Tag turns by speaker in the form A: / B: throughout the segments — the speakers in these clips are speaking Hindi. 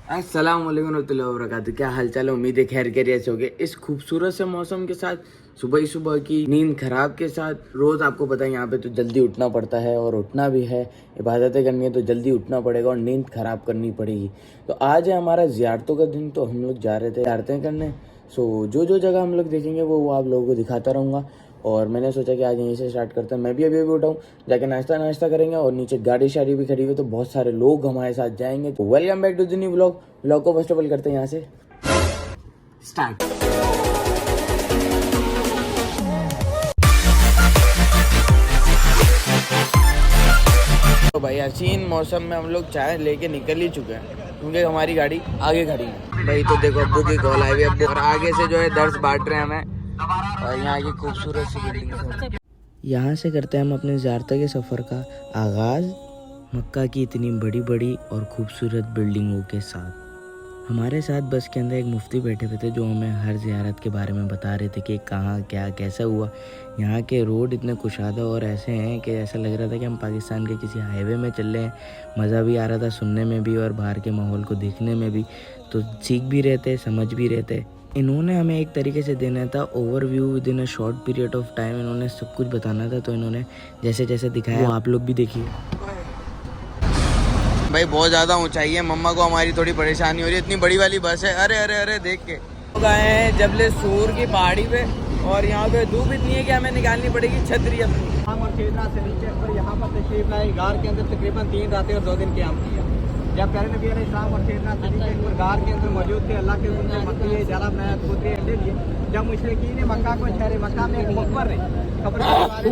A: अस्सलाम वालेकुम रहमतुल्लाहि व बरकातुहू। क्या हालचाल है? उम्मीद है खैर खैरियत से होगे। इस खूबसूरत से मौसम के साथ सुबह ही सुबह की नींद खराब के साथ रोज़ आपको पता है यहाँ पे तो जल्दी उठना पड़ता है और उठना भी है, इबादतें करनी है तो जल्दी उठना पड़ेगा और नींद खराब करनी पड़ेगी। तो आज है हमारा ज़ियारतों का दिन, तो हम लोग जा रहे थे ज़ियारतें करने। जो जगह हम लोग देखेंगे वो आप लोगों को दिखाता रहूँगा। और मैंने सोचा कि आज यहीं से स्टार्ट करते हैं। मैं भी अभी उठाऊँ, जाके नाश्ता करेंगे और नीचे गाड़ी शाड़ी भी खड़ी हुई, तो बहुत सारे लोग हमारे साथ जाएंगे। तो welcome back to the new vlog को फर्स्ट ऑफ ऑल करते हैं यहाँ से स्टार्ट। तो भाई हसीन मौसम में हम लोग चाय लेके निकल ही चुके हैं क्योंकि हमारी गाड़ी आगे खड़ी है। भाई तो देखो अब्बू की कॉल आई हुई है, और आगे से जो है दर्स बांट रहे हैं हमें और यहाँ की खूबसूरत सी बिल्डिंग। यहाँ से करते हैं हम अपने ज़ियारत के सफ़र का आगाज़ मक्का की इतनी बड़ी बड़ी और खूबसूरत बिल्डिंगों के साथ। हमारे साथ बस के अंदर एक मुफ्ती बैठे हुए थे जो हमें हर ज़ियारत के बारे में बता रहे थे कि कहाँ क्या कैसा हुआ। यहाँ के रोड इतने कुशादा और ऐसे हैं कि ऐसा लग रहा था कि हम पाकिस्तान के किसी हाईवे में चल रहे हैं। मज़ा भी आ रहा था सुनने में भी और बाहर के माहौल को देखने में भी, तो सीख भी रहे थे, समझ भी रहे थे। इन्होंने हमें एक तरीके से देना था overview with in a short period of time. इन्होंने सब कुछ बताना था, तो इन्होंने जैसे जैसे दिखाया वो आप लोग भी देखिए। भाई बहुत ज़्यादा ऊंचाई है, मम्मा को हमारी थोड़ी परेशानी हो रही है, इतनी बड़ी वाली बस है। अरे अरे अरे देख के गए हैं जबले सूर की पहाड़ी पे और यहाँ पे धूप इतनी है कि हमें निकालनी पड़ेगी छतरी अपनी।
B: हम और शेदना से नीचे पर यहाँ पर तशरीफ लाए। गार के अंदर तकरीबन 3 रातें और 2 दिन क्याम किया। जब प्यारे नबी अलैहिस्सलाम और शेदना सदीक पर गार के अंदर मौजूद थे, अल्लाह के उनसे मक्की जाला बनाया, कबूतरी अंडे दिए। जब मुशरिकीन मक्का को शहर मक्का में एक मुखबर ने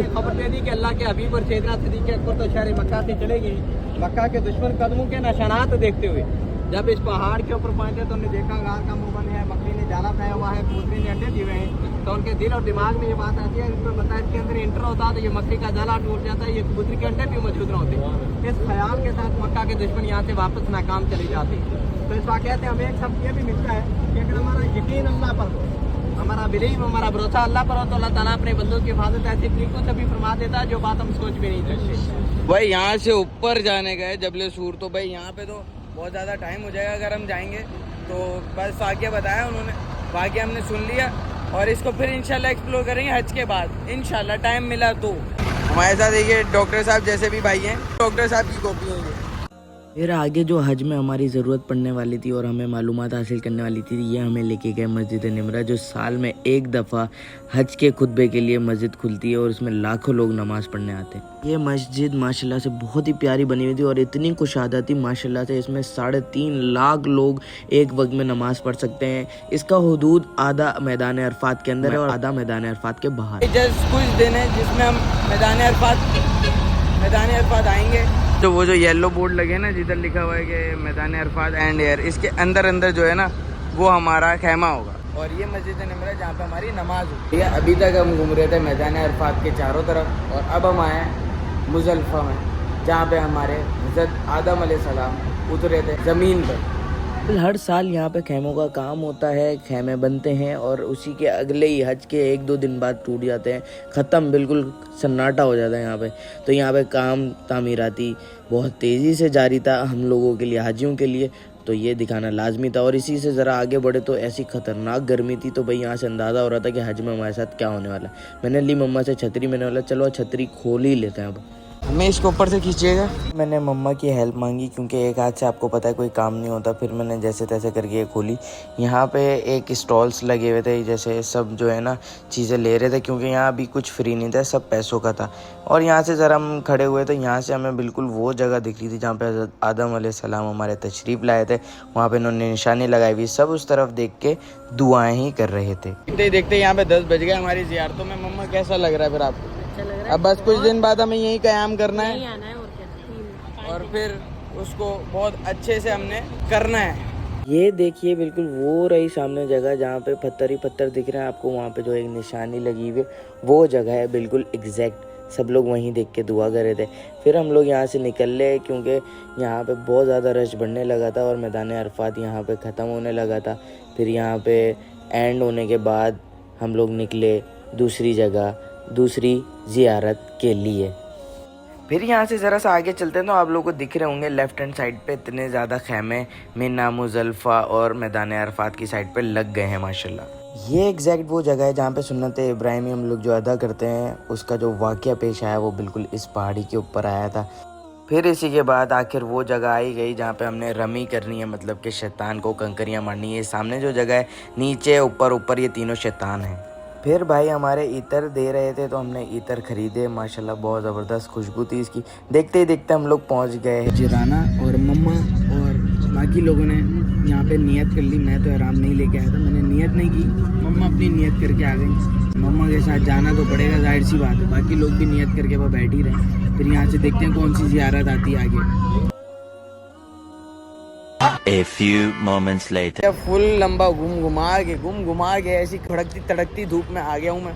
B: खबर दे दी कि अल्लाह के हबीब और शेदना सदीक अकबर तो शहर मक्का से चले गए, मक्का के दुश्मन कदमों के निशानात देखते हुए जब इस पहाड़ के ऊपर पहुंचे तो उन्होंने देखा गार का मुंह बने है, बकरी ने जाला बनाया हुआ है, कबूतरी ने अंडे दिए हुए हैं। तो उनके दिल और दिमाग में ये बात आती है, इनको पता है इसके अंदर इंटर होता तो ये मकड़ी का जाला टूट जाता है, ये कबूतरी के अंडे भी मौजूद न होते। इस ख्याल के साथ मक्का के दुश्मन यहाँ से वापस नाकाम चले जाते। तो इस वाक़े से हमें एक सबक ये भी मिलता है कि अगर हमारा यकीन अल्लाह पर हो, हमारा बिलीव, हमारा भरोसा अल्लाह पर हो, तो अल्लाह ताला अपने बंदों की हिफाजत ऐसे तरीकों से भी फरमा देता है जो बात हम सोच भी नहीं सकते।
A: भाई यहाँ से ऊपर जाने गए जबले सूर, तो भाई यहाँ पे तो बहुत ज़्यादा टाइम हो जाएगा अगर हम जाएंगे। तो बस वाक़या बताया उन्होंने, वाक़या हमने सुन लिया और इसको फिर इंशाल्लाह एक्सप्लोर करेंगे हज के बाद इंशाल्लाह टाइम मिला तो। हमारे साथ देखिए डॉक्टर साहब जैसे भी भाई हैं, डॉक्टर साहब की कॉपी है ये। फिर आगे जो हज में हमारी ज़रूरत पड़ने वाली थी और हमें मालूमात हासिल करने वाली थी, ये हमें लेके गए मस्जिद निमरा, जो साल में एक दफ़ा हज के खुतबे के लिए मस्जिद खुलती है और इसमें लाखों लोग नमाज़ पढ़ने आते हैं। ये मस्जिद माशाल्लाह से बहुत ही प्यारी बनी हुई थी और इतनी कुशादा थी माशाल्लाह से, इसमें 3.5 लाख लोग एक वक्त में नमाज़ पढ़ सकते हैं। इसका हुदूद आधा मैदान अरफात के अंदर है और आधा मैदान अरफात के बाहर। जस्ट कुछ दिन है जिसमें हम मैदान अरफात आएंगे। तो वो जो येलो बोर्ड लगे ना जिधर लिखा हुआ है कि मैदान अरफात एंड एयर, इसके अंदर जो है ना वो हमारा खैमा होगा और ये मस्जिद निमरा जहाँ पे हमारी नमाज होती है। अभी तक हम घूम रहे थे मैदान अरफात के चारों तरफ और अब हम आए मुज़दलिफ़ा में जहाँ पे हमारे हज़रत आदम अलैहिस्सलाम उतरे थे ज़मीन पर। हर साल यहाँ पे खैमों का काम होता है, खैमे बनते हैं और उसी के अगले ही हज के 1-2 दिन बाद टूट जाते हैं, ख़त्म, बिल्कुल सन्नाटा हो जाता है यहाँ पे। तो यहाँ पे काम तामीराती बहुत तेज़ी से जारी था हम लोगों के लिए, हाजियों के लिए, तो ये दिखाना लाजमी था। और इसी से ज़रा आगे बढ़े तो ऐसी ख़तरनाक गर्मी थी, तो भाई यहाँ से अंदाज़ा हो रहा था कि हज में हमारे साथ क्या होने वाला है। मैंने ली मम्मा से छतरी, मैंने बोला चलो छतरी खोल ही लेते हैं अब। हमें इसको ऊपर से खींचिएगा। मैंने मम्मा की हेल्प मांगी क्योंकि एक हाथ से आपको पता है कोई काम नहीं होता। फिर मैंने जैसे तैसे करके ये खोली। यहाँ पे एक स्टॉल्स लगे हुए थे, जैसे सब जो है ना चीज़ें ले रहे थे क्योंकि यहाँ अभी कुछ फ्री नहीं था, सब पैसों का था। और यहाँ से ज़रा हम खड़े हुए तो यहाँ से हमें बिल्कुल वो जगह दिख रही थी जहाँ पे हज़रत आदम अलैहिस्सलाम हमारे तशरीफ़ लाए थे। वहाँ पर इन्होंने निशानी लगाई हुई, सब उस तरफ देख के दुआएँ ही कर रहे थे। देखते देखते यहाँ पे 10 बज गए हमारी ज़ियारतों में। मम्मा कैसा लग रहा है फिर आपको? अब बस कुछ दिन बाद हमें यहीं क़याम करना है और फिर उसको बहुत अच्छे से हमने करना है। ये देखिए बिल्कुल वो रही सामने जगह जहाँ पे पत्थर ही पत्थर दिख रहे हैं आपको, वहाँ पे जो एक निशानी लगी हुई वो जगह है बिल्कुल एग्जैक्ट। सब लोग वहीं देख के दुआ कर रहे थे। फिर हम लोग यहाँ से निकल ले क्योंकि यहाँ पे बहुत ज़्यादा रश बढ़ने लगा था और मैदान अरफात यहाँ पे ख़त्म होने लगा था। फिर यहाँ पे एंड होने के बाद हम लोग निकले दूसरी जगह, दूसरी ज़ियारत के लिए। फिर यहाँ से ज़रा सा आगे चलते हैं तो आप लोगों को दिख रहे होंगे लेफ्ट हैंड साइड पे इतने ज़्यादा खैमे मिना मुजल्फा और मैदान अरफात की साइड पे लग गए हैं माशाल्लाह। ये एग्जैक्ट वो जगह है जहाँ पे सुन्नत इब्राहिमी हम लोग जो अदा करते हैं उसका जो वाक़या पेश आया वो बिल्कुल इस पहाड़ी के ऊपर आया था। फिर इसी के बाद आखिर वो जगह आई गई जहाँ पे हमने रमी करनी है, मतलब कि शैतान को कंकरियाँ मारनी है। सामने जो जगह है नीचे ऊपर ऊपर ये तीनों शैतान हैं। फिर भाई हमारे इतर दे रहे थे तो हमने इतर ख़रीदे, माशाल्लाह बहुत ज़बरदस्त खुशबू थी इसकी। देखते ही देखते हम लोग पहुँच गए। जिराना और मम्मा और बाकी लोगों ने यहाँ पे नियत कर ली। मैं तो आराम नहीं लेके आया था, मैंने नियत नहीं की, मम्मा अपनी नियत करके आ गई। मम्मा के साथ जाना तो पड़ेगा, जाहिर सी बात है। बाकी लोग भी नियत करके वह बैठ ही रहे। फिर यहाँ से देखते हैं कौन सी ज़ियारत आती है आगे।
C: A few moments later.
A: Full लंबा घूम घुमा के ऐसी खड़कती तड़कती धूप में आ गया हूँ मैं।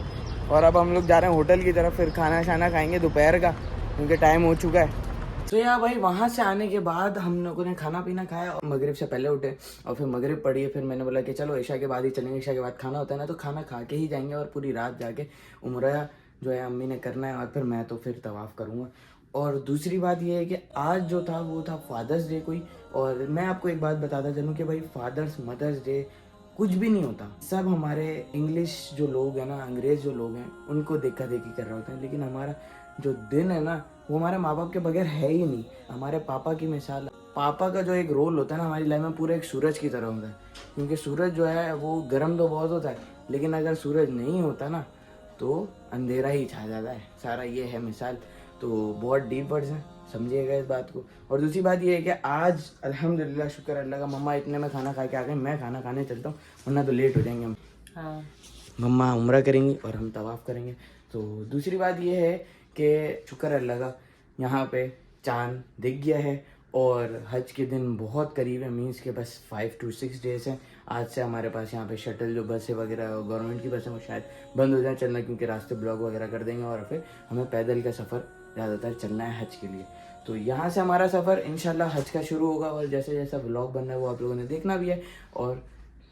A: और अब हम लोग जा रहे हैं होटल की तरफ। फिर खाना शाना खाएंगे दोपहर का, क्योंकि टाइम हो चुका है। तो यार भाई वहाँ से आने के बाद हम लोगों ने खाना पीना खाया और मगरिब से पहले उठे और फिर मगरिब पड़ी है। फिर मैंने बोला कि चलो ईशा के बाद ही चलेंगे, ईशा के बाद खाना होता है ना, तो खाना खा के ही जाएंगे और पूरी रात जाके उम्रा जो है अम्मी ने करना है और फिर मैं तो फिर तवाफ़ करूँगा। और दूसरी बात ये है कि आज जो था वो था फादर्स डे कोई। और मैं आपको एक बात बताता चलूँ कि भाई फादर्स मदर्स डे कुछ भी नहीं होता। सब हमारे इंग्लिश जो लोग हैं ना, अंग्रेज़ जो लोग हैं, उनको देखा देखी कर रहे होते हैं। लेकिन हमारा जो दिन है ना वो हमारे माँ बाप के बगैर है ही नहीं। हमारे पापा की मिसाल, पापा का जो एक रोल होता है ना हमारी लाइफ में पूरा एक सूरज की तरह होता है। क्योंकि सूरज जो है वो गर्म तो बहुत होता है, लेकिन अगर सूरज नहीं होता ना तो अंधेरा ही छा जाता है सारा। ये है मिसाल। तो बहुत डीप वर्ड्स हैं, समझिएगा इस बात को। और दूसरी बात ये है कि आज अल्हम्दुलिल्लाह शुक्र अल्लाह का, मम्मा इतने में खाना खा के आ गए। मैं खाना खाने चलता हूँ वरना तो लेट हो जाएंगे हम। हाँ, मम्मा उम्रा करेंगी और हम तवाफ़ करेंगे। तो दूसरी बात ये है कि शुक्र अल्लाह का यहाँ पे चांद दिख गया है और हज के दिन बहुत करीब है। मीन्स के बस 5 to 6 डेज़ हैं। आज से हमारे पास यहाँ पे शटल जो बसें वगैरह गवर्नमेंट की बसें वो शायद बंद हो जाए चलना, क्योंकि रास्ते ब्लॉक वगैरह कर देंगे और फिर हमें पैदल का सफ़र ज़्यादातर चलना है हज के लिए। तो यहाँ से हमारा सफ़र इंशाल्लाह हज का शुरू होगा और जैसे जैसा ब्लॉग बन रहा है वो आप लोगों ने देखना भी है और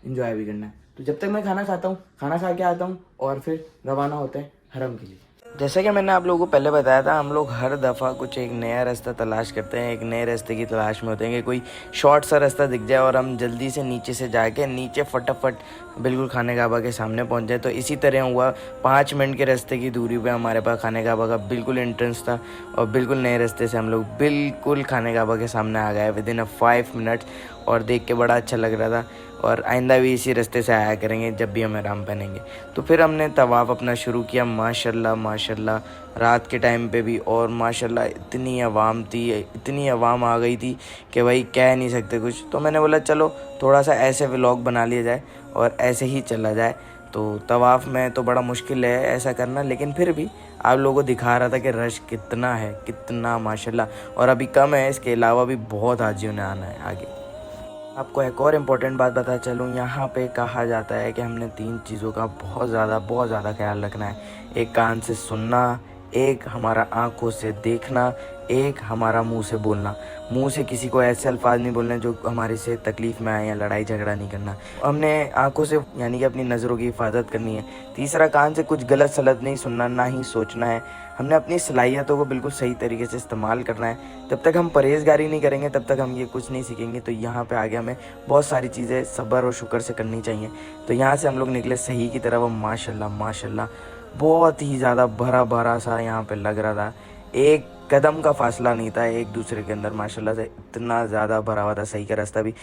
A: इन्जॉय भी करना है। तो जब तक मैं खाना खाता हूँ, खाना खा के आता हूँ और फिर रवाना होते हैं हरम के लिए। जैसा कि मैंने आप लोगों को पहले बताया था, हम लोग हर दफ़ा कुछ एक नया रास्ता तलाश करते हैं, एक नए रास्ते की तलाश में होते हैं कि कोई शॉर्ट सा रास्ता दिख जाए और हम जल्दी से नीचे से जाके नीचे फटाफट बिल्कुल खाने काबा के सामने पहुंच जाए। तो इसी तरह हुआ, 5 मिनट के रास्ते की दूरी पे हमारे पास खाने काबा का बिल्कुल एंट्रेंस था और बिल्कुल नए रास्ते से हम लोग बिल्कुल खाने काबा के सामने आ गए विदिन 5 मिनट्स। और देख के बड़ा अच्छा लग रहा था और आइंदा भी इसी रास्ते से आया करेंगे जब भी हम ihram पहनेंगे। तो फिर हमने तवाफ़ अपना शुरू किया। माशाल्लाह माशाल्लाह रात के टाइम पे भी, और माशाल्लाह इतनी आवाम थी, इतनी आवाम आ गई थी कि भाई कह नहीं सकते कुछ। तो मैंने बोला चलो थोड़ा सा ऐसे व्लॉग बना लिया जाए और ऐसे ही चला जाए। तो तवाफ़ में तो बड़ा मुश्किल है ऐसा करना, लेकिन फिर भी आप लोगों को दिखा रहा था कि रश कितना है, कितना माशाल्लाह। और अभी कम है, इसके अलावा भी बहुत हाजियों ने आना है आगे। आपको एक और इम्पोर्टेंट बात बता चलूँ, यहाँ पे कहा जाता है कि हमने 3 चीज़ों का बहुत ज़्यादा ख्याल रखना है। एक कान से सुनना, एक हमारा आँखों से देखना, एक हमारा मुंह से बोलना। मुंह से किसी को ऐसे अल्फाज नहीं बोलने जो हमारे से तकलीफ़ में आए या लड़ाई झगड़ा नहीं करना। हमने आँखों से यानी कि अपनी नज़रों की हिफाजत करनी है। तीसरा, कान से कुछ गलत सलत नहीं सुनना, ना ही सोचना है। हमने अपनी सलाहियतों को बिल्कुल सही तरीके से इस्तेमाल करना है। जब तक हम परहेज़गारी नहीं करेंगे तब तक हम ये कुछ नहीं सीखेंगे। तो यहाँ पे आगे हमें बहुत सारी चीज़ें सब्र और शुक्र से करनी चाहिए। तो यहाँ से हम लोग निकले सही की तरफ। माशाल्लाह माशाल्लाह बहुत ही ज़्यादा भरा भरा सा यहाँ पे लग रहा था। एक कदम का फासला नहीं था एक दूसरे के अंदर, माशाल्लाह से इतना ज़्यादा भरा हुआ था। सही का रास्ता भी,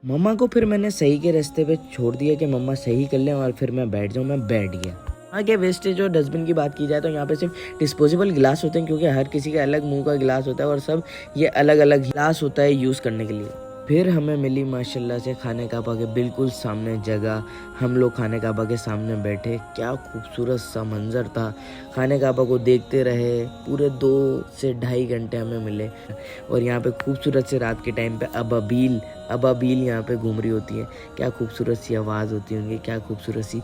A: मम्मा को फिर मैंने सही के रास्ते पे छोड़ दिया कि मम्मा सही कर लें और फिर मैं बैठ जाऊँ। मैं बैठ गया। आगे वेस्टेज और डस्टबिन की बात की जाए तो यहाँ पे सिर्फ डिस्पोजेबल गिलास होते हैं, क्योंकि हर किसी का अलग मुंह का गिलास होता है और सब ये अलग अलग गिलास होता है यूज़ करने के लिए। फिर हमें मिली माशाल्लाह से खाने काबा के बिल्कुल सामने जगह। हम लोग खाने काबा के सामने बैठे, क्या खूबसूरत सा मंज़र था। खाने काबा को देखते रहे, पूरे 2 से ढाई घंटे हमें मिले। और यहाँ पे खूबसूरत से रात के टाइम पे अबाबील यहाँ पे घूम रही होती है। क्या खूबसूरत सी आवाज़ होती होंगी, क्या खूबसूरत सी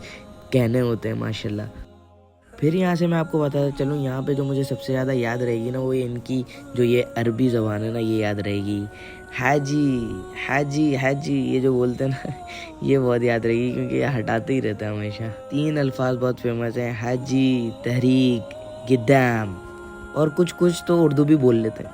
A: कहने होते हैं माशाल्लाह। फिर यहाँ से मैं आपको बताता चलूँ, यहाँ पे जो मुझे सबसे ज़्यादा याद रहेगी ना वो इनकी जो ये अरबी ज़बान है ना, ये याद रहेगी। हाजी ये जो बोलते हैं ना, ये बहुत याद रहेगी क्योंकि ये हटाते ही रहता है हमेशा। 3 अल्फाज बहुत फेमस हैं, हाजी, तहरीक, गिद्दाम। और कुछ कुछ तो उर्दू भी बोल लेते हैं।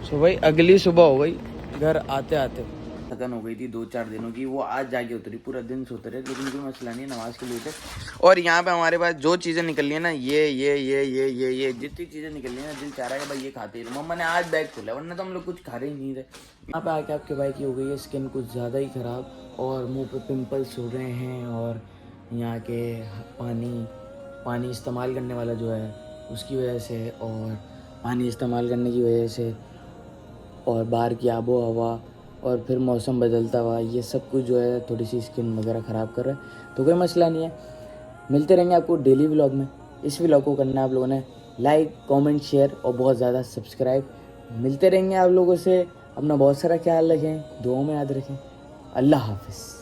A: तो भाई अगली सुबह हो गई, घर आते आते थकन हो गई थी 2-4 दिनों की, वो आज जाके उतरी, पूरा दिन सोते रहे, लेकिन कोई मसला नहीं, नमाज के लिए थे। और यहाँ पे हमारे पास जो चीज़ें निकली है ना, ये जितनी चीज़ें निकली है ना, दिल चाह रहा है कि भाई ये खाते ही रहो। मम्मा ने आज बैग खोला, वरना तो हम लोग कुछ खा रहे ही नहीं थे। यहाँ पे आके आपके भाई की हो गई है स्किन कुछ ज़्यादा ही ख़राब, और मुँह पे पिम्पल्स हो रहे हैं, और यहाँ के पानी इस्तेमाल करने वाला जो है उसकी वजह से, और पानी इस्तेमाल करने की वजह से, और बाहर की आबो हवा, और फिर मौसम बदलता हुआ, ये सब कुछ जो है थोड़ी सी स्किन वगैरह ख़राब कर रहा है। तो कोई मसला नहीं है, मिलते रहेंगे आपको डेली व्लॉग में। इस व्लॉग को करना है आप लोगों ने लाइक, कमेंट, शेयर और बहुत ज़्यादा सब्सक्राइब। मिलते रहेंगे आप लोगों से, अपना बहुत सारा ख्याल रखें, दुआओं में याद रखें। अल्लाह हाफिज़।